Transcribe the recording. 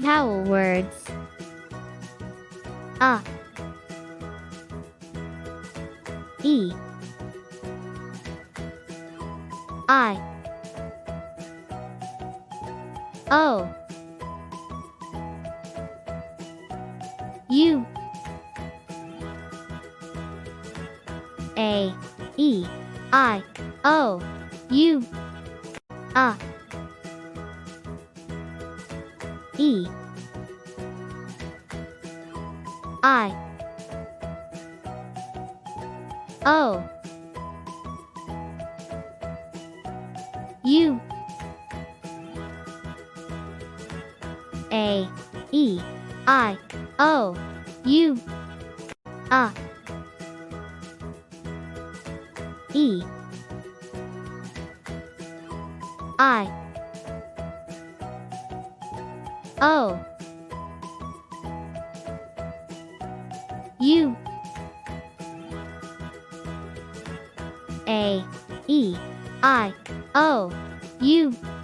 Vowel words. A, E, I, O, U, A, E, I, O, U, A, E, I, O, U, A, E, I, O, U, A, E, I, O, U, A, E, I, O, U.